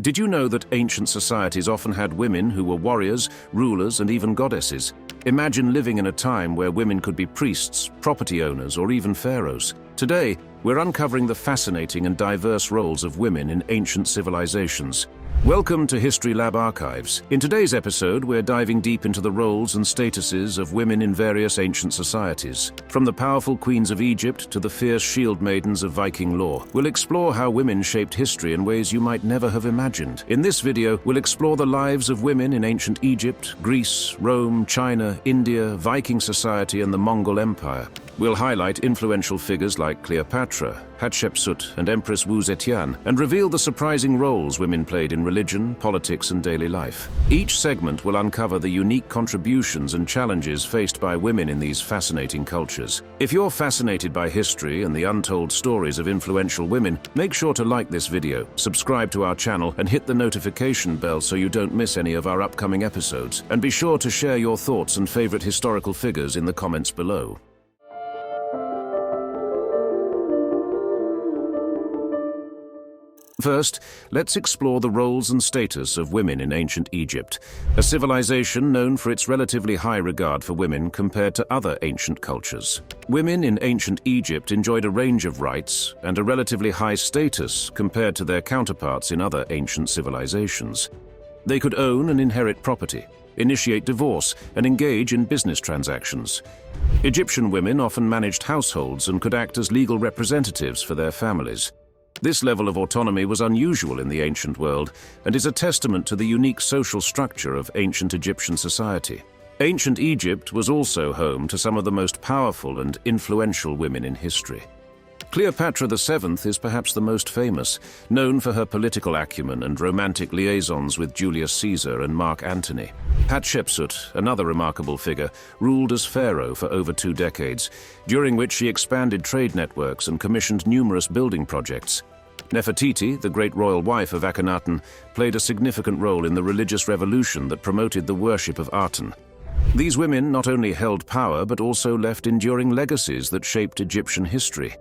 Did you know that ancient societies often had women who were warriors, rulers, and even goddesses? Imagine living in a time where women could be priests, property owners, or even pharaohs. Today, we're uncovering the fascinating and diverse roles of women in ancient civilizations. Welcome to History Lab Archives. In today's episode, we're diving deep into the roles and statuses of women in various ancient societies. From the powerful queens of Egypt to the fierce shield maidens of Viking lore, we'll explore how women shaped history in ways you might never have imagined. In this video, we'll explore the lives of women in ancient Egypt, Greece, Rome, China, India, Viking society, and the Mongol Empire. We'll highlight influential figures like Cleopatra, Hatshepsut, and Empress Wu Zetian, and reveal the surprising roles women played in religion, politics, and daily life. Each segment will uncover the unique contributions and challenges faced by women in these fascinating cultures. If you're fascinated by history and the untold stories of influential women, make sure to like this video, subscribe to our channel, and hit the notification bell so you don't miss any of our upcoming episodes. And be sure to share your thoughts and favorite historical figures in the comments below. First, let's explore the roles and status of women in ancient Egypt, a civilization known for its relatively high regard for women compared to other ancient cultures. Women in ancient Egypt enjoyed a range of rights and a relatively high status compared to their counterparts in other ancient civilizations. They could own and inherit property, initiate divorce, and engage in business transactions. Egyptian women often managed households and could act as legal representatives for their families. This level of autonomy was unusual in the ancient world and is a testament to the unique social structure of ancient Egyptian society. Ancient Egypt was also home to some of the most powerful and influential women in history. Cleopatra VII is perhaps the most famous, known for her political acumen and romantic liaisons with Julius Caesar and Mark Antony. Hatshepsut, another remarkable figure, ruled as pharaoh for over 2 decades, during which she expanded trade networks and commissioned numerous building projects. Nefertiti, the great royal wife of Akhenaten, played a significant role in the religious revolution that promoted the worship of Aten. These women not only held power but also left enduring legacies that shaped Egyptian history.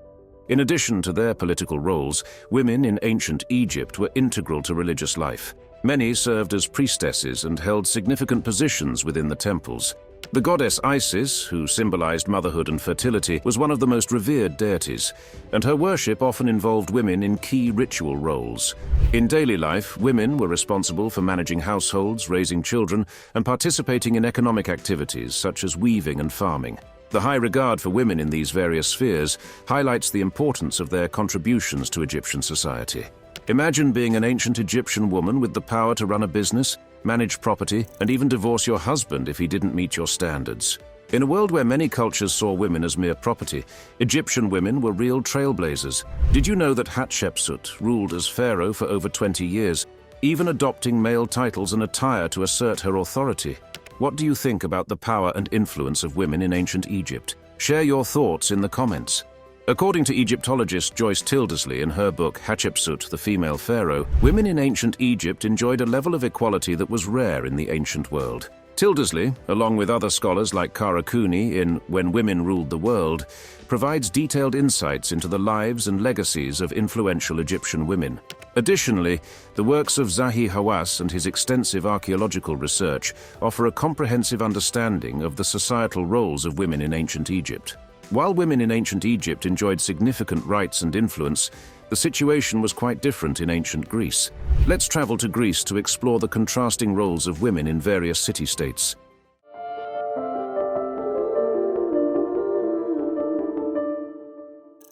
In addition to their political roles, women in ancient Egypt were integral to religious life. Many served as priestesses and held significant positions within the temples. The goddess Isis, who symbolized motherhood and fertility, was one of the most revered deities, and her worship often involved women in key ritual roles. In daily life, women were responsible for managing households, raising children, and participating in economic activities such as weaving and farming. The high regard for women in these various spheres highlights the importance of their contributions to Egyptian society. Imagine being an ancient Egyptian woman with the power to run a business, manage property, and even divorce your husband if he didn't meet your standards. In a world where many cultures saw women as mere property, Egyptian women were real trailblazers. Did you know that Hatshepsut ruled as pharaoh for over 20 years, even adopting male titles and attire to assert her authority? What do you think about the power and influence of women in ancient Egypt? Share your thoughts in the comments. According to Egyptologist Joyce Tildesley in her book Hatshepsut, the Female Pharaoh, women in ancient Egypt enjoyed a level of equality that was rare in the ancient world. Tildesley, along with other scholars like Kara Cooney in When Women Ruled the World, provides detailed insights into the lives and legacies of influential Egyptian women. Additionally, the works of Zahi Hawass and his extensive archaeological research offer a comprehensive understanding of the societal roles of women in ancient Egypt. While women in ancient Egypt enjoyed significant rights and influence, the situation was quite different in ancient Greece. Let's travel to Greece to explore the contrasting roles of women in various city-states.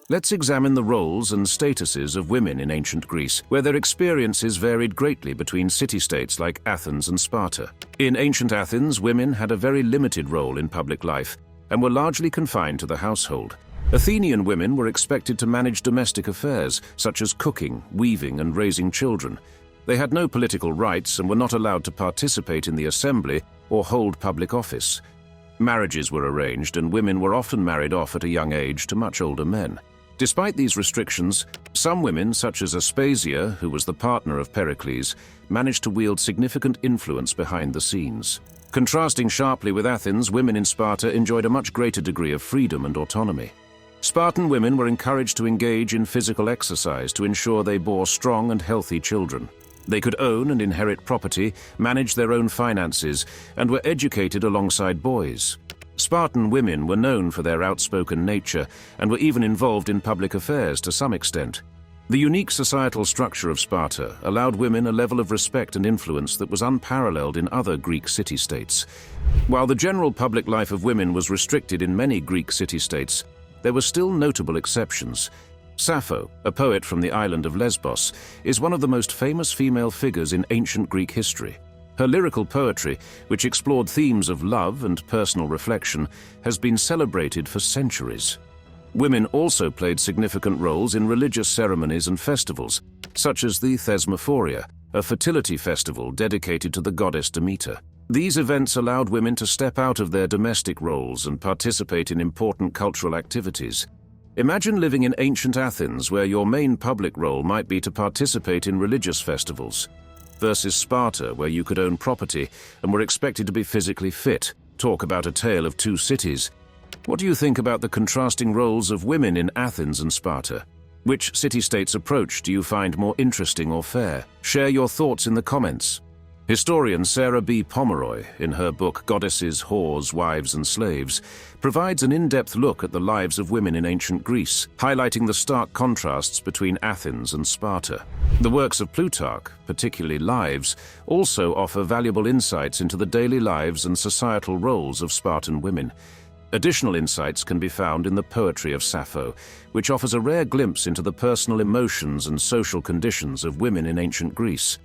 Let's examine the roles and statuses of women in ancient Greece, where their experiences varied greatly between city-states like Athens and Sparta. In ancient Athens, women had a very limited role in public life and were largely confined to the household. Athenian women were expected to manage domestic affairs, such as cooking, weaving, and raising children. They had no political rights and were not allowed to participate in the assembly or hold public office. Marriages were arranged, and women were often married off at a young age to much older men. Despite these restrictions, some women, such as Aspasia, who was the partner of Pericles, managed to wield significant influence behind the scenes. Contrasting sharply with Athens, women in Sparta enjoyed a much greater degree of freedom and autonomy. Spartan women were encouraged to engage in physical exercise to ensure they bore strong and healthy children. They could own and inherit property, manage their own finances, and were educated alongside boys. Spartan women were known for their outspoken nature and were even involved in public affairs to some extent. The unique societal structure of Sparta allowed women a level of respect and influence that was unparalleled in other Greek city-states. While the general public life of women was restricted in many Greek city-states, there were still notable exceptions. Sappho, a poet from the island of Lesbos, is one of the most famous female figures in ancient Greek history. Her lyrical poetry, which explored themes of love and personal reflection, has been celebrated for centuries. Women also played significant roles in religious ceremonies and festivals, such as the Thesmophoria, a fertility festival dedicated to the goddess Demeter. These events allowed women to step out of their domestic roles and participate in important cultural activities. Imagine living in ancient Athens, where your main public role might be to participate in religious festivals, versus Sparta, where you could own property and were expected to be physically fit. Talk about a tale of two cities. What do you think about the contrasting roles of women in Athens and Sparta? Which city-states approach do you find more interesting or fair? Share your thoughts in the comments. Historian Sarah B. Pomeroy, in her book Goddesses, Whores, Wives and Slaves, provides an in-depth look at the lives of women in ancient Greece, highlighting the stark contrasts between Athens and Sparta. The works of Plutarch, particularly Lives, also offer valuable insights into the daily lives and societal roles of Spartan women. Additional insights can be found in the poetry of Sappho, which offers a rare glimpse into the personal emotions and social conditions of women in ancient Greece.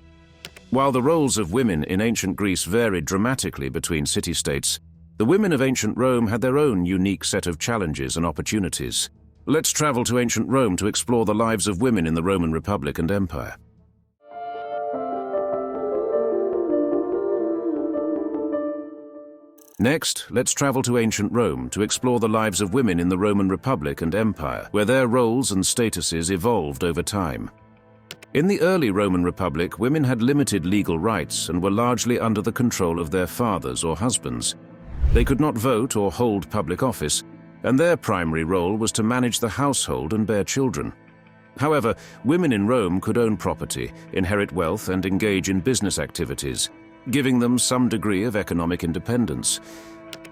While the roles of women in ancient Greece varied dramatically between city-states, the women of ancient Rome had their own unique set of challenges and opportunities. Let's travel to ancient Rome to explore the lives of women in the Roman Republic and Empire. Next, let's travel to ancient Rome to explore the lives of women in the Roman Republic and Empire, where their roles and statuses evolved over time. In the early Roman Republic, women had limited legal rights and were largely under the control of their fathers or husbands. They could not vote or hold public office, and their primary role was to manage the household and bear children. However, women in Rome could own property, inherit wealth, and engage in business activities, giving them some degree of economic independence.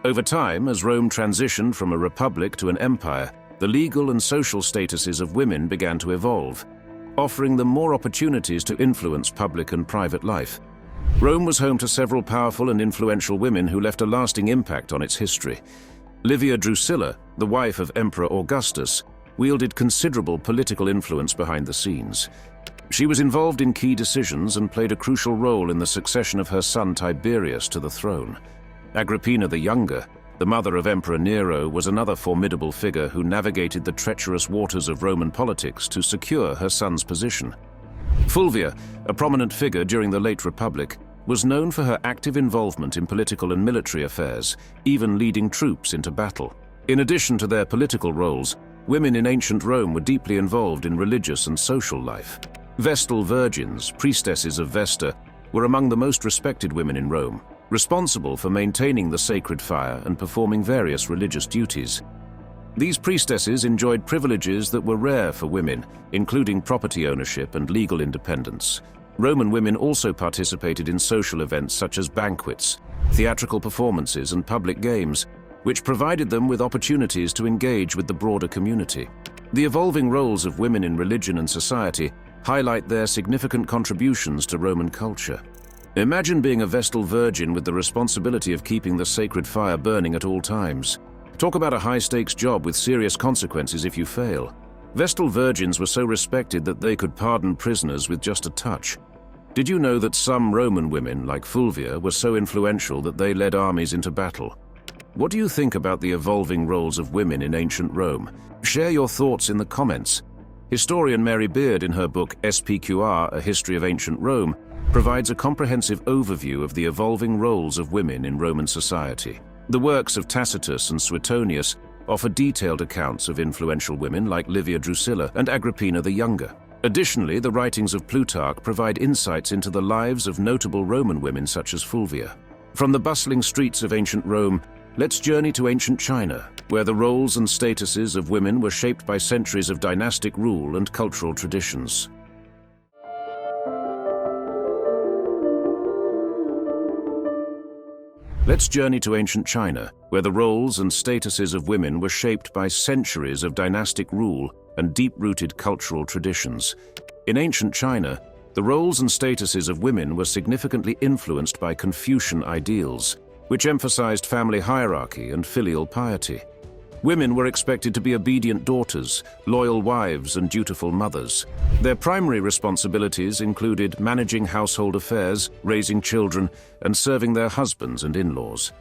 Over time, as Rome transitioned from a republic to an empire, the legal and social statuses of women began to evolve, offering them more opportunities to influence public and private life. Rome was home to several powerful and influential women who left a lasting impact on its history. Livia Drusilla, the wife of Emperor Augustus, wielded considerable political influence behind the scenes. She was involved in key decisions and played a crucial role in the succession of her son Tiberius to the throne. Agrippina the Younger, the mother of Emperor Nero, was another formidable figure who navigated the treacherous waters of Roman politics to secure her son's position. Fulvia, a prominent figure during the late Republic, was known for her active involvement in political and military affairs, even leading troops into battle. In addition to their political roles, women in ancient Rome were deeply involved in religious and social life. Vestal virgins, priestesses of Vesta, were among the most respected women in Rome, responsible for maintaining the sacred fire and performing various religious duties. These priestesses enjoyed privileges that were rare for women, including property ownership and legal independence. Roman women also participated in social events such as banquets, theatrical performances, and public games, which provided them with opportunities to engage with the broader community. The evolving roles of women in religion and society highlight their significant contributions to Roman culture. Imagine being a Vestal virgin with the responsibility of keeping the sacred fire burning at all times. Talk about a high-stakes job with serious consequences if you fail. Vestal virgins were so respected that they could pardon prisoners with just a touch. Did you know that some Roman women, like Fulvia, were so influential that they led armies into battle? What do you think about the evolving roles of women in ancient Rome? Share your thoughts in the comments. Historian Mary Beard, in her book SPQR, A History of Ancient Rome, provides a comprehensive overview of the evolving roles of women in Roman society. The works of Tacitus and Suetonius offer detailed accounts of influential women like Livia Drusilla and Agrippina the Younger. Additionally, the writings of Plutarch provide insights into the lives of notable Roman women such as Fulvia. From the bustling streets of ancient Rome, let's journey to ancient China, where the roles and statuses of women were shaped by centuries of dynastic rule and cultural traditions. Let's journey to ancient China, where the roles and statuses of women were shaped by centuries of dynastic rule and deep-rooted cultural traditions. In ancient China, the roles and statuses of women were significantly influenced by Confucian ideals, which emphasized family hierarchy and filial piety. Women were expected to be obedient daughters, loyal wives, and dutiful mothers. Their primary responsibilities included managing household affairs, raising children, and serving their husbands and in-laws.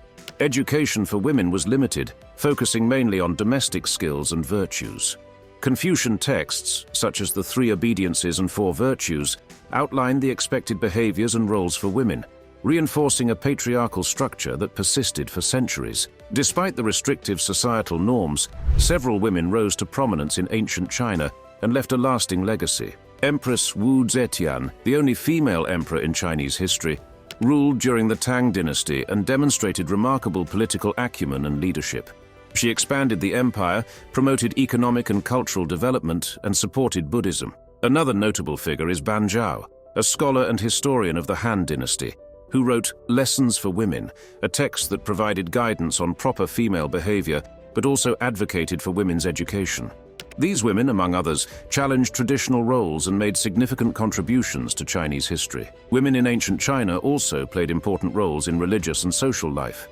Education for women was limited, focusing mainly on domestic skills and virtues. Confucian texts, such as the Three Obediences and Four Virtues, outlined the expected behaviors and roles for women, reinforcing a patriarchal structure that persisted for centuries. Despite the restrictive societal norms, several women rose to prominence in ancient China and left a lasting legacy. Empress Wu Zetian, the only female emperor in Chinese history, ruled during the Tang dynasty and demonstrated remarkable political acumen and leadership. She expanded the empire, promoted economic and cultural development, and supported Buddhism. Another notable figure is Ban Zhao, a scholar and historian of the Han dynasty, who wrote Lessons for Women, a text that provided guidance on proper female behavior, but also advocated for women's education. These women, among others, challenged traditional roles and made significant contributions to Chinese history. Women in ancient China also played important roles in religious and social life.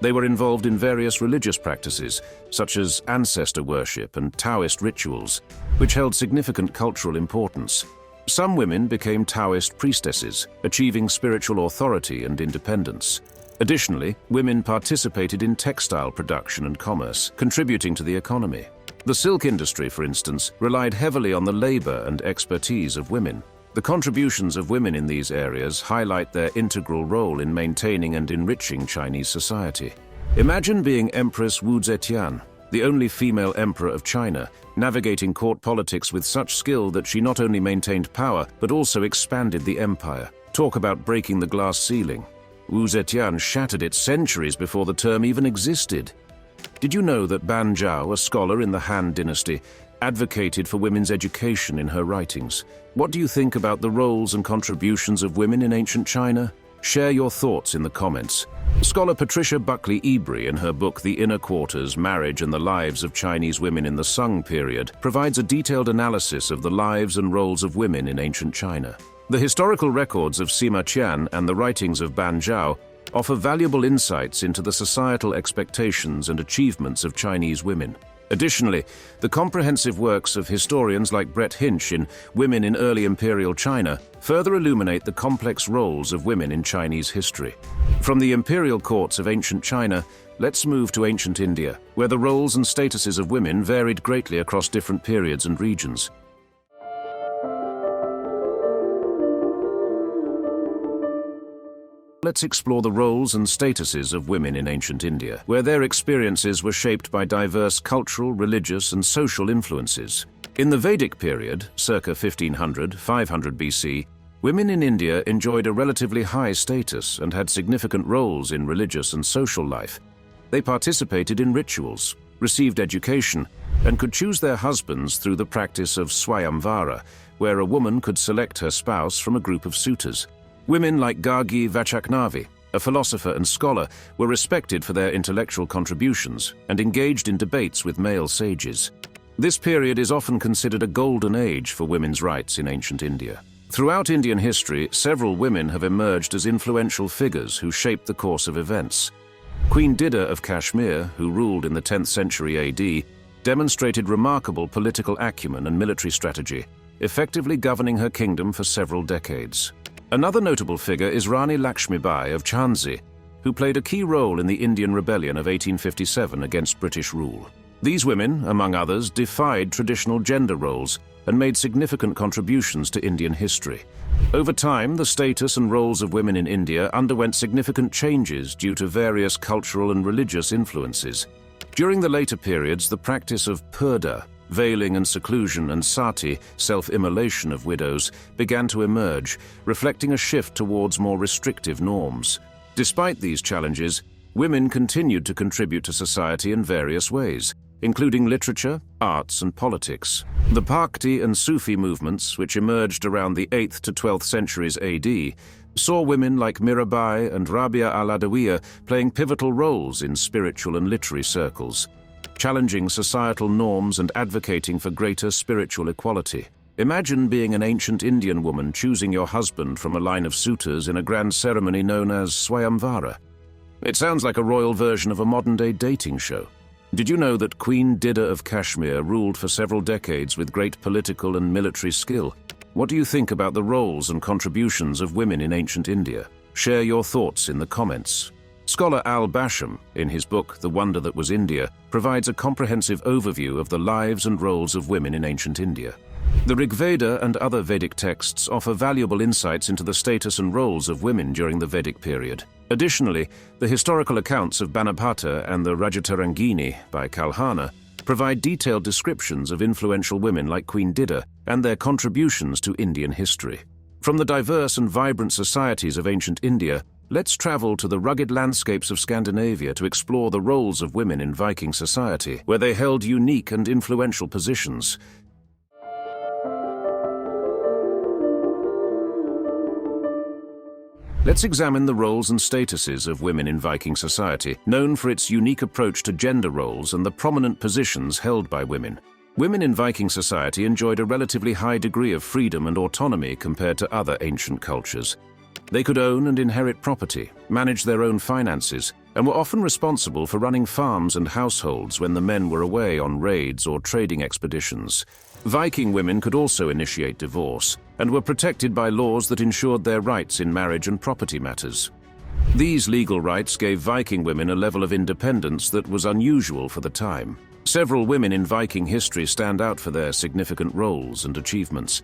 They were involved in various religious practices, such as ancestor worship and Taoist rituals, which held significant cultural importance. Some women became Taoist priestesses, achieving spiritual authority and independence. Additionally, women participated in textile production and commerce, contributing to the economy. The silk industry, for instance, relied heavily on the labor and expertise of women. The contributions of women in these areas highlight their integral role in maintaining and enriching Chinese society. Imagine being Empress Wu Zetian, the only female emperor of China, navigating court politics with such skill that she not only maintained power, but also expanded the empire. Talk about breaking the glass ceiling. Wu Zetian shattered it centuries before the term even existed. Did you know that Ban Zhao, a scholar in the Han dynasty, advocated for women's education in her writings? What do you think about the roles and contributions of women in ancient China? Share your thoughts in the comments. Scholar Patricia Buckley Ebery, in her book The Inner Quarters, Marriage and the Lives of Chinese Women in the Sung Period, provides a detailed analysis of the lives and roles of women in ancient China. The historical records of Sima Qian and the writings of Ban Zhao offer valuable insights into the societal expectations and achievements of Chinese women. Additionally, the comprehensive works of historians like Brett Hinch in Women in Early Imperial China further illuminate the complex roles of women in Chinese history. From the imperial courts of ancient China, let's move to ancient India, where the roles and statuses of women varied greatly across different periods and regions. Let's explore the roles and statuses of women in ancient India, where their experiences were shaped by diverse cultural, religious, and social influences. In the Vedic period, circa 1500–500 BC, women in India enjoyed a relatively high status and had significant roles in religious and social life. They participated in rituals, received education, and could choose their husbands through the practice of Swayamvara, where a woman could select her spouse from a group of suitors. Women like Gargi Vachaknavi, a philosopher and scholar, were respected for their intellectual contributions and engaged in debates with male sages. This period is often considered a golden age for women's rights in ancient India. Throughout Indian history, several women have emerged as influential figures who shaped the course of events. Queen Dida of Kashmir, who ruled in the 10th century AD, demonstrated remarkable political acumen and military strategy, effectively governing her kingdom for several decades. Another notable figure is Rani Lakshmibai of Jhansi, who played a key role in the Indian Rebellion of 1857 against British rule. These women, among others, defied traditional gender roles and made significant contributions to Indian history. Over time, the status and roles of women in India underwent significant changes due to various cultural and religious influences. During the later periods, the practice of purdah, veiling and seclusion, and sati, self-immolation of widows, began to emerge, reflecting a shift towards more restrictive norms. Despite these challenges, women continued to contribute to society in various ways, including literature, arts, and politics. The Bhakti and Sufi movements, which emerged around the 8th to 12th centuries AD, saw women like Mirabai and Rabia al-Adawiya playing pivotal roles in spiritual and literary circles, challenging societal norms and advocating for greater spiritual equality. Imagine being an ancient Indian woman choosing your husband from a line of suitors in a grand ceremony known as Swayamvara. It sounds like a royal version of a modern-day dating show. Did you know that Queen Dida of Kashmir ruled for several decades with great political and military skill? What do you think about the roles and contributions of women in ancient India? Share your thoughts in the comments. Scholar Al-Basham, in his book The Wonder That Was India, provides a comprehensive overview of the lives and roles of women in ancient India. The Rig Veda and other Vedic texts offer valuable insights into the status and roles of women during the Vedic period. Additionally, the historical accounts of Banapata and the Rajatarangini by Kalhana provide detailed descriptions of influential women like Queen Dida and their contributions to Indian history. From the diverse and vibrant societies of ancient India, let's travel to the rugged landscapes of Scandinavia to explore the roles of women in Viking society, where they held unique and influential positions. Let's examine the roles and statuses of women in Viking society, known for its unique approach to gender roles and the prominent positions held by women. Women in Viking society enjoyed a relatively high degree of freedom and autonomy compared to other ancient cultures. They could own and inherit property, manage their own finances, and were often responsible for running farms and households when the men were away on raids or trading expeditions. Viking women could also initiate divorce, and were protected by laws that ensured their rights in marriage and property matters. These legal rights gave Viking women a level of independence that was unusual for the time. Several women in Viking history stand out for their significant roles and achievements.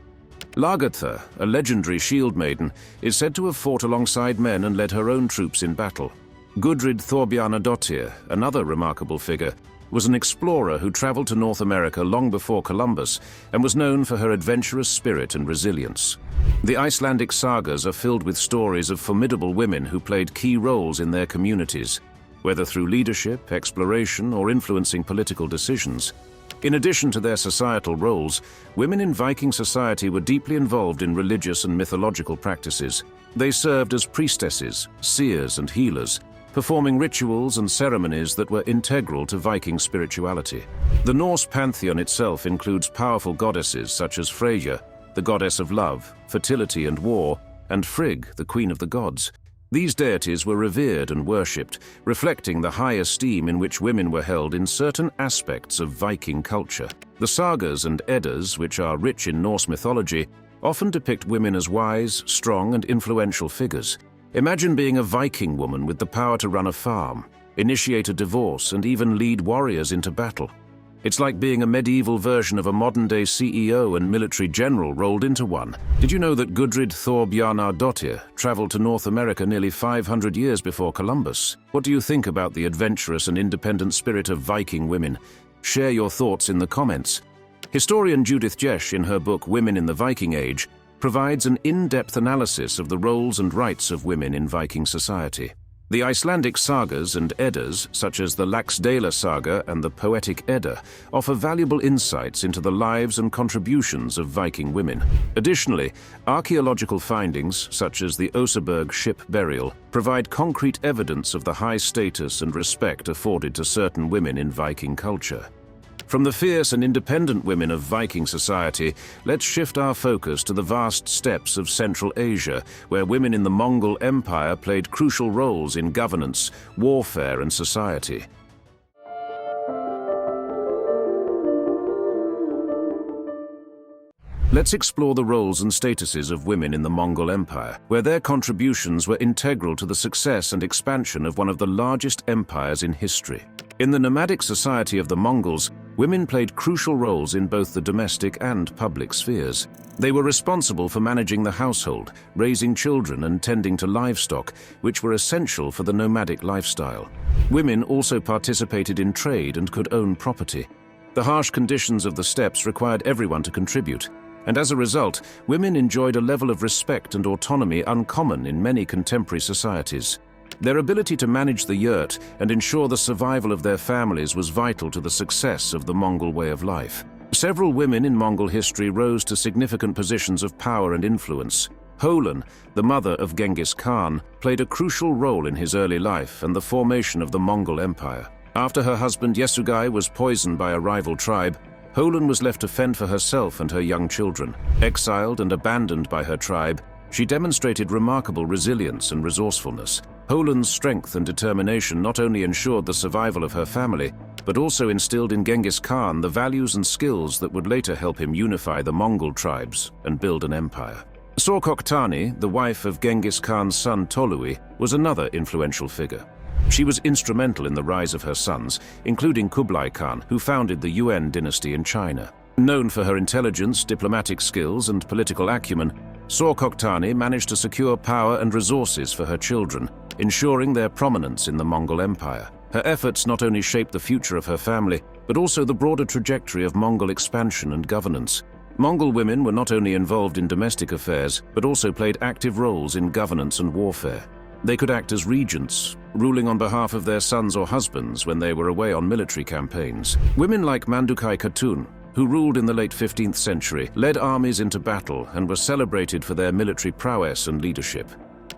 Lagertha, a legendary shield maiden, is said to have fought alongside men and led her own troops in battle. Gudrid Thorbjarnardottir, another remarkable figure, was an explorer who traveled to North America long before Columbus and was known for her adventurous spirit and resilience. The Icelandic sagas are filled with stories of formidable women who played key roles in their communities, whether through leadership, exploration, or influencing political decisions. In addition to their societal roles, women in Viking society were deeply involved in religious and mythological practices. They served as priestesses, seers, and healers, performing rituals and ceremonies that were integral to Viking spirituality. The Norse pantheon itself includes powerful goddesses such as Freyja, the goddess of love, fertility, and war, and Frigg, the queen of the gods. These deities were revered and worshipped, reflecting the high esteem in which women were held in certain aspects of Viking culture. The sagas and Eddas, which are rich in Norse mythology, often depict women as wise, strong, and influential figures. Imagine being a Viking woman with the power to run a farm, initiate a divorce, and even lead warriors into battle. It's like being a medieval version of a modern-day CEO and military general rolled into one. Did you know that Gudrid Thorbjarnardottir traveled to North America nearly 500 years before Columbus? What do you think about the adventurous and independent spirit of Viking women? Share your thoughts in the comments. Historian Judith Jesch, in her book Women in the Viking Age, provides an in-depth analysis of the roles and rights of women in Viking society. The Icelandic sagas and Eddas, such as the Laxdæla saga and the Poetic Edda, offer valuable insights into the lives and contributions of Viking women. Additionally, archaeological findings, such as the Oseberg ship burial, provide concrete evidence of the high status and respect afforded to certain women in Viking culture. From the fierce and independent women of Viking society, let's shift our focus to the vast steppes of Central Asia, where women in the Mongol Empire played crucial roles in governance, warfare, and society. Let's explore the roles and statuses of women in the Mongol Empire, where their contributions were integral to the success and expansion of one of the largest empires in history. In the nomadic society of the Mongols, women played crucial roles in both the domestic and public spheres. They were responsible for managing the household, raising children, and tending to livestock, which were essential for the nomadic lifestyle. Women also participated in trade and could own property. The harsh conditions of the steppes required everyone to contribute, and as a result, women enjoyed a level of respect and autonomy uncommon in many contemporary societies. Their ability to manage the yurt and ensure the survival of their families was vital to the success of the Mongol way of life. Several women in Mongol history rose to significant positions of power and influence. Holen, the mother of Genghis Khan, played a crucial role in his early life and the formation of the Mongol Empire. After her husband Yesugai was poisoned by a rival tribe, Holen was left to fend for herself and her young children. Exiled and abandoned by her tribe, she demonstrated remarkable resilience and resourcefulness. Holen's strength and determination not only ensured the survival of her family, but also instilled in Genghis Khan the values and skills that would later help him unify the Mongol tribes and build an empire. Sorkoktani, the wife of Genghis Khan's son Tolui, was another influential figure. She was instrumental in the rise of her sons, including Kublai Khan, who founded the Yuan dynasty in China. Known for her intelligence, diplomatic skills, and political acumen, Sorkoktani managed to secure power and resources for her children, ensuring their prominence in the Mongol Empire. Her efforts not only shaped the future of her family, but also the broader trajectory of Mongol expansion and governance. Mongol women were not only involved in domestic affairs, but also played active roles in governance and warfare. They could act as regents, ruling on behalf of their sons or husbands when they were away on military campaigns. Women like Mandukai Khatun, who ruled in the late 15th century, led armies into battle and were celebrated for their military prowess and leadership.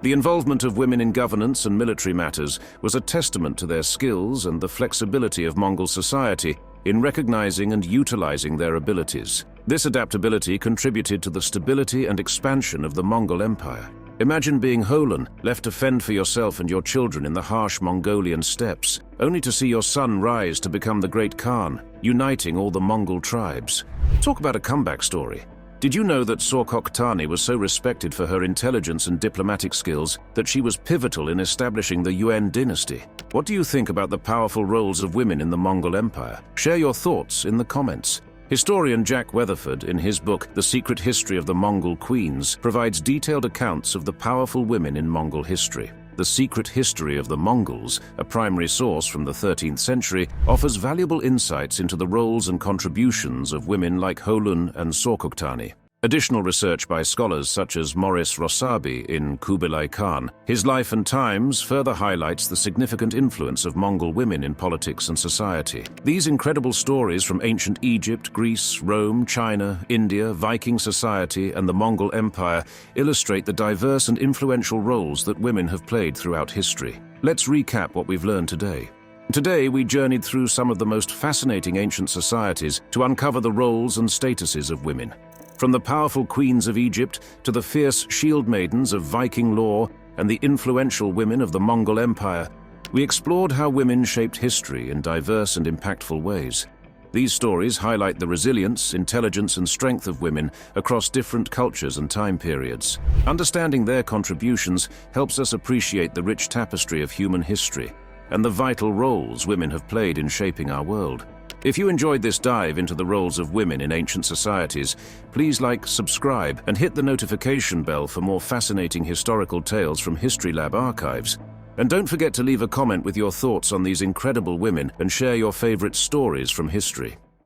The involvement of women in governance and military matters was a testament to their skills and the flexibility of Mongol society in recognizing and utilizing their abilities. This adaptability contributed to the stability and expansion of the Mongol Empire. Imagine being Holen, left to fend for yourself and your children in the harsh Mongolian steppes, only to see your son rise to become the great Khan, uniting all the Mongol tribes. Talk about a comeback story. Did you know that Sorkoktani was so respected for her intelligence and diplomatic skills that she was pivotal in establishing the Yuan dynasty? What do you think about the powerful roles of women in the Mongol Empire? Share your thoughts in the comments. Historian Jack Weatherford, in his book The Secret History of the Mongol Queens, provides detailed accounts of the powerful women in Mongol history. The Secret History of the Mongols, a primary source from the 13th century, offers valuable insights into the roles and contributions of women like Holen and Sorkoktani. Additional research by scholars such as Maurice Rossabi in Kublai Khan, His Life and Times, further highlights the significant influence of Mongol women in politics and society. These incredible stories from ancient Egypt, Greece, Rome, China, India, Viking society, and the Mongol Empire illustrate the diverse and influential roles that women have played throughout history. Let's recap what we've learned today. Today, we journeyed through some of the most fascinating ancient societies to uncover the roles and statuses of women. From the powerful queens of Egypt to the fierce shield maidens of Viking lore and the influential women of the Mongol Empire, we explored how women shaped history in diverse and impactful ways. These stories highlight the resilience, intelligence, and strength of women across different cultures and time periods. Understanding their contributions helps us appreciate the rich tapestry of human history and the vital roles women have played in shaping our world. If you enjoyed this dive into the roles of women in ancient societies, please like, subscribe, and hit the notification bell for more fascinating historical tales from History Lab archives. And don't forget to leave a comment with your thoughts on these incredible women and share your favorite stories from history.